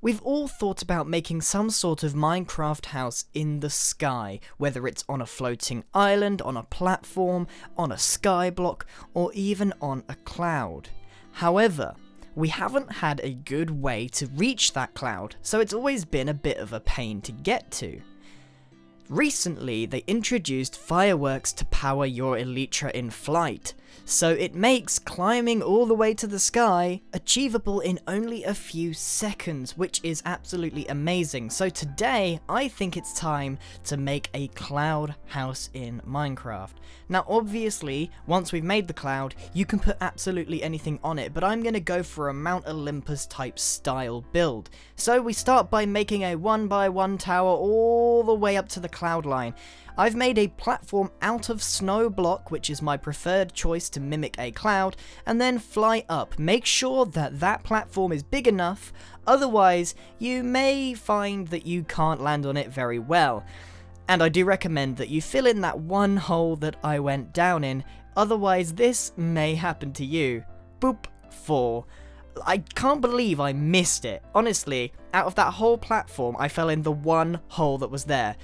We've all thought about making some sort of Minecraft house in the sky, whether it's on a floating island, on a platform, on a skyblock, or even on a cloud. However, we haven't had a good way to reach that cloud, so it's always been a bit of a pain to get to. Recently, they introduced fireworks to power your elytra in flight, so it makes climbing all the way to the sky achievable in only a few seconds, which is absolutely amazing. So today, I think it's time to make a cloud house in Minecraft. Now obviously, once we've made the cloud, you can put absolutely anything on it, but I'm going to go for a Mount Olympus type style build. So we start by making a 1x1 tower all the way up to the cloud line. I've made a platform out of snow block, which is my preferred choice to mimic a cloud, and then fly up. Make sure that that platform is big enough, otherwise you may find that you can't land on it very well. And I do recommend that you fill in that one hole that I went down in, otherwise this may happen to you. Boop, 4. I can't believe I missed it. Honestly, out of that whole platform, I fell in the one hole that was there.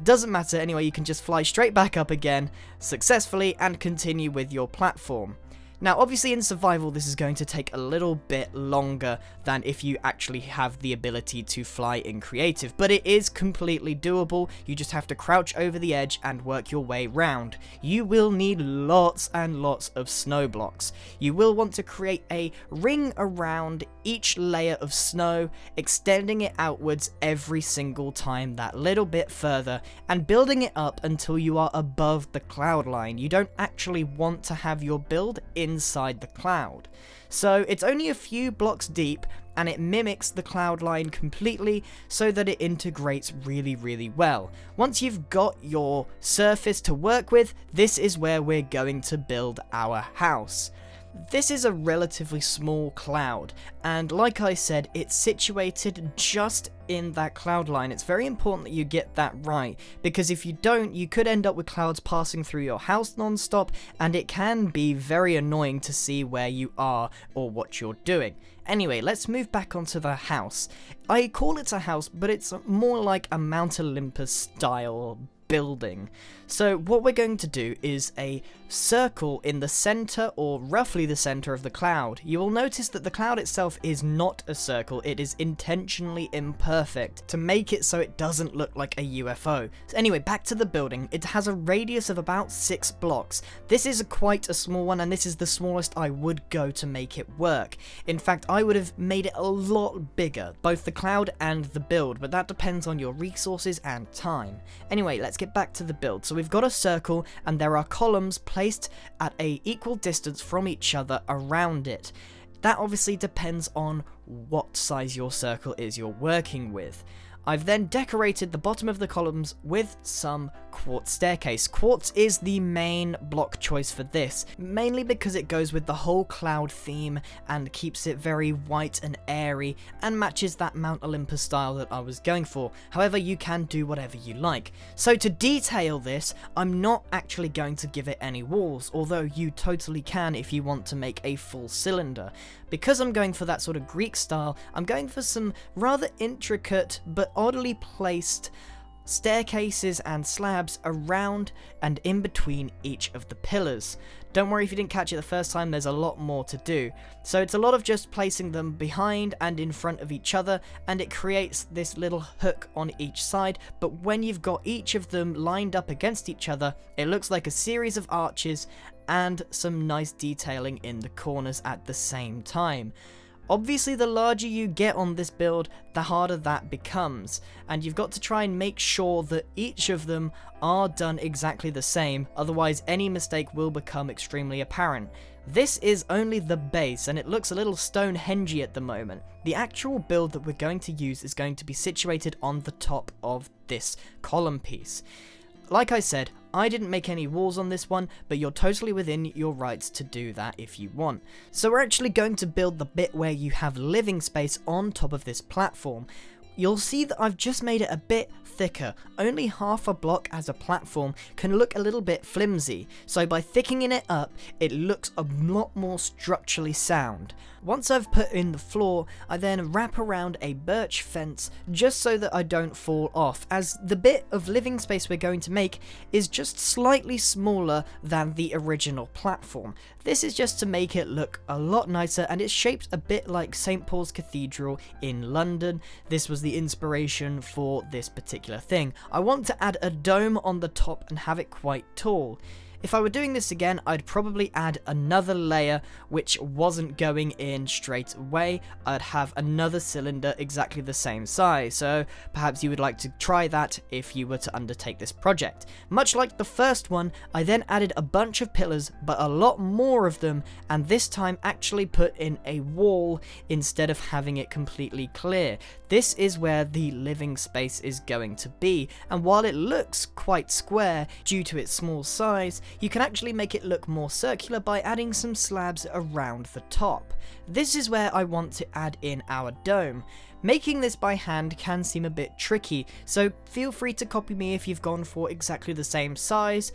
Doesn't matter anyway, you can just fly straight back up again successfully and continue with your platform. Now obviously in survival this is going to take a little bit longer than if you actually have the ability to fly in creative, but it is completely doable. You just have to crouch over the edge and work your way round. You will need lots and lots of snow blocks. You will want to create a ring around each layer of snow, extending it outwards every single time that little bit further, and building it up until you are above the cloud line. You don't actually want to have your build inside the cloud. So it's only a few blocks deep, and it mimics the cloud line completely so that it integrates really well. Once you've got your surface to work with, this is where we're going to build our house. This is a relatively small cloud, and like I said, it's situated just in that cloud line. It's very important that you get that right, because if you don't, you could end up with clouds passing through your house non-stop, and it can be very annoying to see where you are or what you're doing. Anyway, let's move back onto the house. I call it a house, but it's more like a Mount Olympus style building. So what we're going to do is a circle in the center, or roughly the center of the cloud. You will notice that the cloud itself is not a circle, it is intentionally imperfect to make it so it doesn't look like a UFO. So anyway, back to the building. It has a radius of about 6 blocks. This is quite a small one, and this is the smallest I would go to make it work. In fact, I would have made it a lot bigger, both the cloud and the build, but that depends on your resources and time. Anyway, let's get back to the build. So we've got a circle, and there are columns placed at a equal distance from each other around it. That obviously depends on what size your circle is you're working with. I've then decorated the bottom of the columns with some quartz staircase. Quartz is the main block choice for this, mainly because it goes with the whole cloud theme and keeps it very white and airy and matches that Mount Olympus style that I was going for. However, you can do whatever you like. So to detail this, I'm not actually going to give it any walls, although you totally can if you want to make a full cylinder. Because I'm going for that sort of Greek style, I'm going for some rather intricate but oddly placed staircases and slabs around and in between each of the pillars. Don't worry if you didn't catch it the first time, there's a lot more to do. So it's a lot of just placing them behind and in front of each other, and it creates this little hook on each side, but when you've got each of them lined up against each other, it looks like a series of arches and some nice detailing in the corners at the same time. Obviously, the larger you get on this build, the harder that becomes, and you've got to try and make sure that each of them are done exactly the same, otherwise any mistake will become extremely apparent. This is only the base, and it looks a little Stonehenge-y at the moment. The actual build that we're going to use is going to be situated on the top of this column piece. Like I said, I didn't make any walls on this one, but you're totally within your rights to do that if you want. So we're actually going to build the bit where you have living space on top of this platform. You'll see that I've just made it a bit thicker. Only half a block as a platform can look a little bit flimsy, so by thickening it up, it looks a lot more structurally sound. Once I've put in the floor, I then wrap around a birch fence just so that I don't fall off, as the bit of living space we're going to make is just slightly smaller than the original platform. This is just to make it look a lot nicer, and it's shaped a bit like St. Paul's Cathedral in London. This was the inspiration for this particular thing. I want to add a dome on the top and have it quite tall. If I were doing this again, I'd probably add another layer which wasn't going in straight away. I'd have another cylinder exactly the same size, so perhaps you would like to try that if you were to undertake this project. Much like the first one, I then added a bunch of pillars, but a lot more of them, and this time actually put in a wall instead of having it completely clear. This is where the living space is going to be, and while it looks quite square due to its small size, you can actually make it look more circular by adding some slabs around the top. This is where I want to add in our dome. Making this by hand can seem a bit tricky, so feel free to copy me if you've gone for exactly the same size.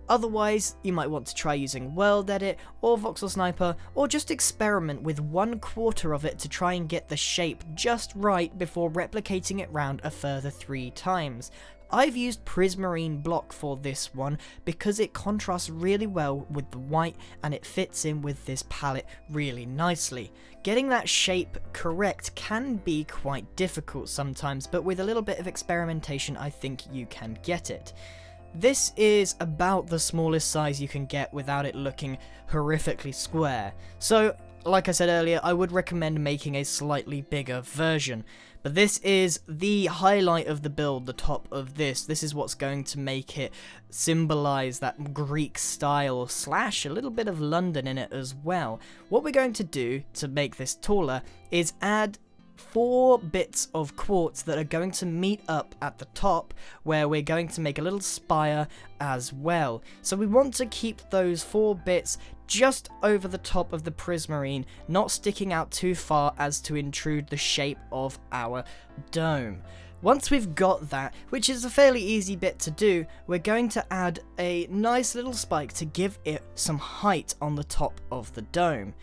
Otherwise, you might want to try using World Edit or Voxel Sniper, or just experiment with 1/4 of it to try and get the shape just right before replicating it round a further 3 times. I've used prismarine block for this one because it contrasts really well with the white and it fits in with this palette really nicely. Getting that shape correct can be quite difficult sometimes, but with a little bit of experimentation I think you can get it. This is about the smallest size you can get without it looking horrifically square, so like I said earlier, I would recommend making a slightly bigger version. But this is the highlight of the build, the top of this. This is what's going to make it symbolize that Greek style / a little bit of London in it as well. What we're going to do to make this taller is add 4 bits of quartz that are going to meet up at the top, where we're going to make a little spire as well. So we want to keep those 4 bits just over the top of the prismarine, not sticking out too far as to intrude the shape of our dome. Once we've got that, which is a fairly easy bit to do, we're going to add a nice little spike to give it some height on the top of the dome.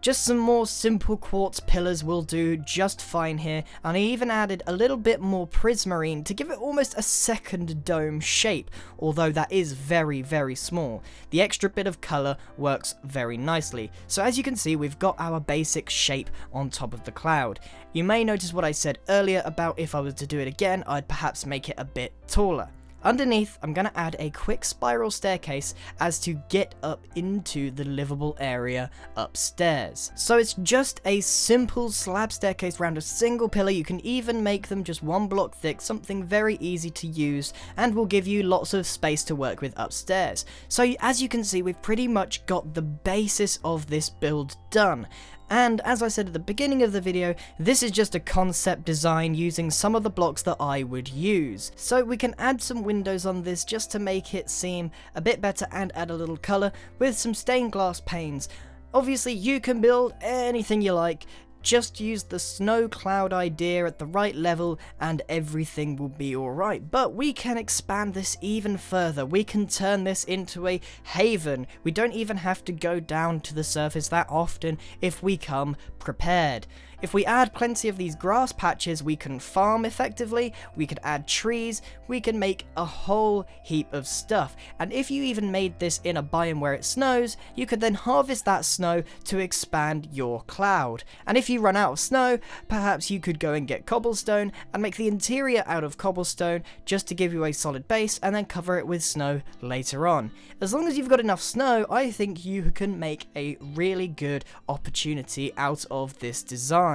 Just some more simple quartz pillars will do just fine here, and I even added a little bit more prismarine to give it almost a second dome shape, although that is very, very small. The extra bit of colour works very nicely. So as you can see, we've got our basic shape on top of the cloud. You may notice what I said earlier about if I was to do it again, I'd perhaps make it a bit taller. Underneath, I'm going to add a quick spiral staircase as to get up into the livable area upstairs. So it's just a simple slab staircase around a single pillar. You can even make them just 1 block thick, something very easy to use, and will give you lots of space to work with upstairs. So as you can see, we've pretty much got the basis of this build done. And as I said at the beginning of the video, this is just a concept design using some of the blocks that I would use. So we can add some windows on this just to make it seem a bit better and add a little colour with some stained glass panes. Obviously you can build anything you like, just use the snow cloud idea at the right level and everything will be alright. But we can expand this even further. We can turn this into a haven. We don't even have to go down to the surface that often if we come prepared. If we add plenty of these grass patches, we can farm effectively, we can add trees, we can make a whole heap of stuff. And if you even made this in a biome where it snows, you could then harvest that snow to expand your cloud. And if you run out of snow, perhaps you could go and get cobblestone and make the interior out of cobblestone just to give you a solid base and then cover it with snow later on. As long as you've got enough snow, I think you can make a really good opportunity out of this design.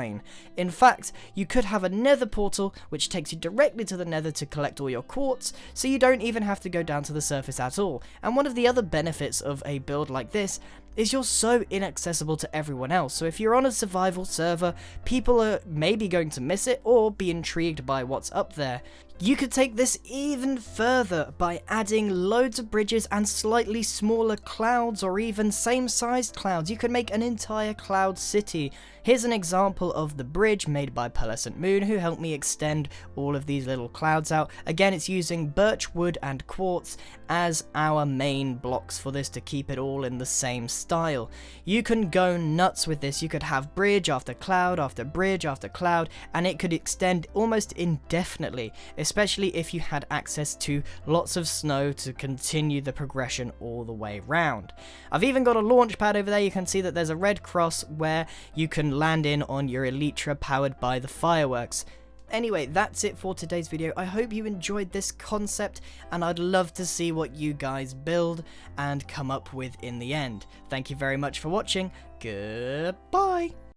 In fact, you could have a nether portal which takes you directly to the nether to collect all your quartz, so you don't even have to go down to the surface at all. And one of the other benefits of a build like this is you're so inaccessible to everyone else, so if you're on a survival server, people are maybe going to miss it or be intrigued by what's up there. You could take this even further by adding loads of bridges and slightly smaller clouds, or even same sized clouds. You could make an entire cloud city. Here's an example of the bridge made by Pearlescent Moon, who helped me extend all of these little clouds out. Again, it's using birch wood and quartz as our main blocks for this to keep it all in the same style. style. You can go nuts with this. You could have bridge after cloud after bridge after cloud, and it could extend almost indefinitely, especially if you had access to lots of snow to continue the progression all the way round. I've even got a launch pad over there. You can see that there's a red cross where you can land in on your elytra powered by the fireworks. Anyway, that's it for today's video. I hope you enjoyed this concept, and I'd love to see what you guys build and come up with in the end. Thank you very much for watching. Goodbye!